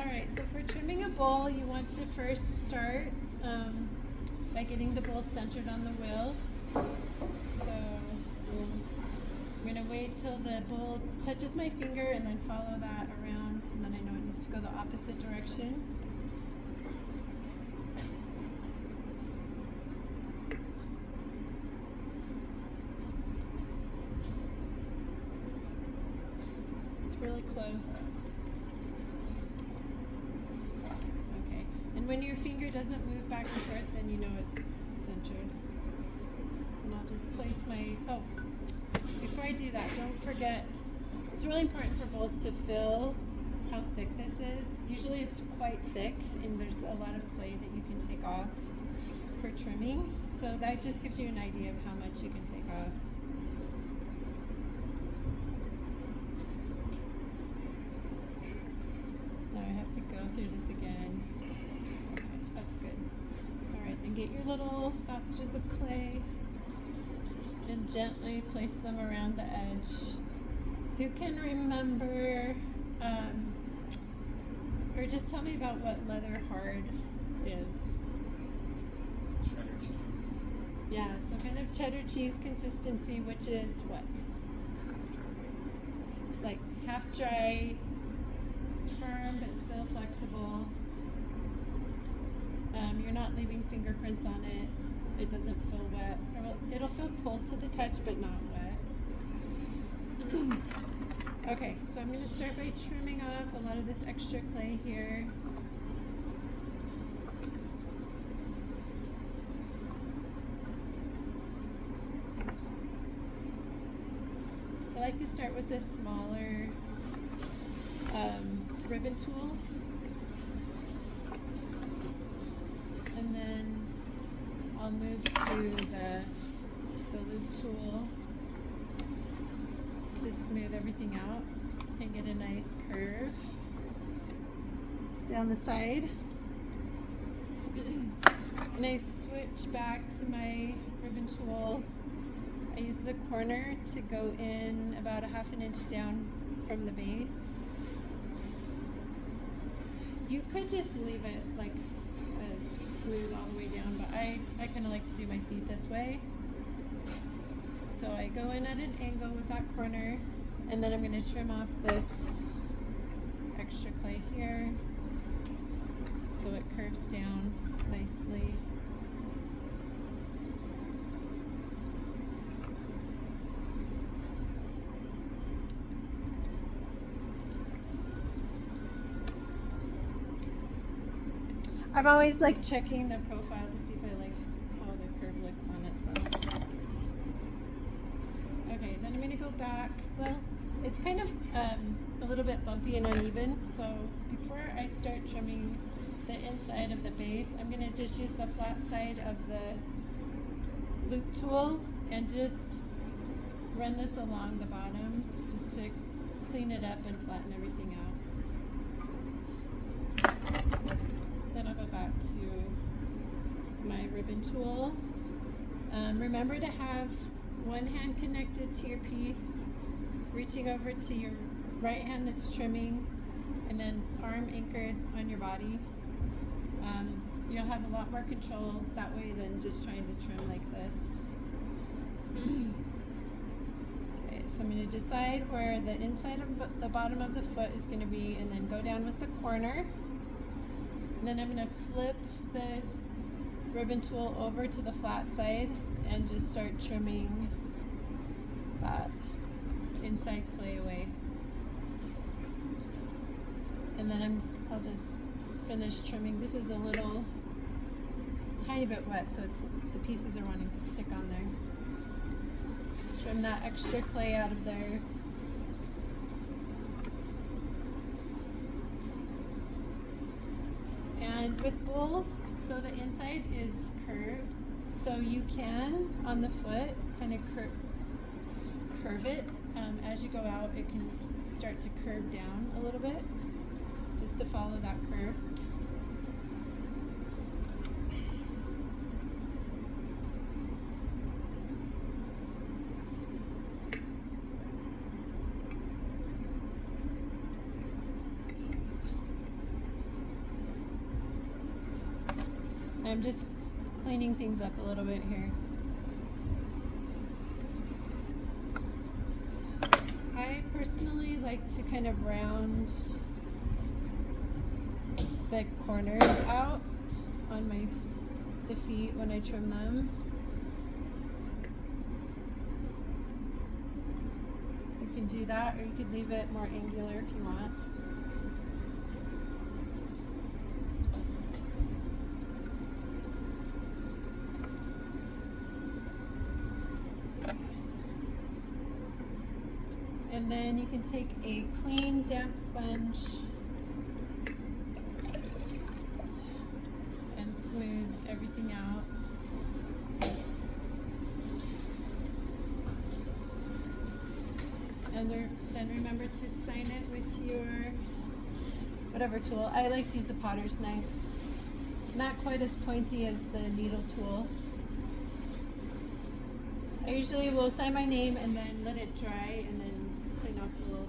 Alright, so for trimming a bowl, you want to first start by getting the bowl centered on the wheel. So I'm going to wait till the bowl touches my finger and then follow that around, and then I know it needs to go the opposite direction. It's really close. Okay, and when your finger doesn't move back and forth, then you know it's centered. And I'll just place my, oh, before I do that, don't forget, it's really important for bowls to feel how thick this is. Usually it's quite thick and there's a lot of clay that you can take off for trimming. So that just gives you an idea of how much you can take off. Now I have to go through this again. Okay, that's good. Alright, then get your little sausages of clay and gently place them around the edge. Who can remember, or just tell me about what leather hard is? Cheddar cheese. Yeah, so kind of cheddar cheese consistency, which is what? Like half dry, firm but still flexible. You're not leaving fingerprints on it. It doesn't feel wet. It'll feel cold to the touch, but not wet. Okay, so I'm going to start by trimming off a lot of this extra clay here. I like to start with this smaller ribbon tool. And then I'll move to the loop tool to smooth everything out and get a nice curve down the side. And I switch back to my ribbon tool. I use the corner to go in about a half an inch down from the base. You could just leave it like smooth all the way down, but I kind of like to do my feet this way. So I go in at an angle with that corner, and then I'm going to trim off this extra clay here so it curves down nicely. I'm always like checking the profile to see if I like how the curve looks on it. So okay, then I'm going to go back. Well, it's kind of a little bit bumpy and uneven, so before I start trimming the inside of the base, I'm going to just use the flat side of the loop tool and just run this along the bottom just to clean it up and flatten everything out. Then I'll go back to my ribbon tool. Remember to have one hand connected to your piece, reaching over to your right hand that's trimming, and then arm anchored on your body. You'll have a lot more control that way than just trying to trim like this. Okay, so I'm going to decide where the inside of the bottom of the foot is going to be, and then go down with the corner. And then I'm going to flip the ribbon tool over to the flat side and just start trimming that inside clay away. And then I'll just finish trimming. This is a little tiny bit wet, so the pieces are wanting to stick on there. Just trim that extra clay out of there. And with bowls, so the inside is curved, so you can, on the foot, kind of curve it. As you go out, it can start to curve down a little bit, just to follow that curve. I'm just cleaning things up a little bit here. I personally like to kind of round the corners out on the feet when I trim them. You can do that, or you could leave it more angular if you want. And then you can take a clean, damp sponge and smooth everything out. And then remember to sign it with your whatever tool. I like to use a potter's knife. Not quite as pointy as the needle tool. I usually will sign my name and then let it dry and then clean off the little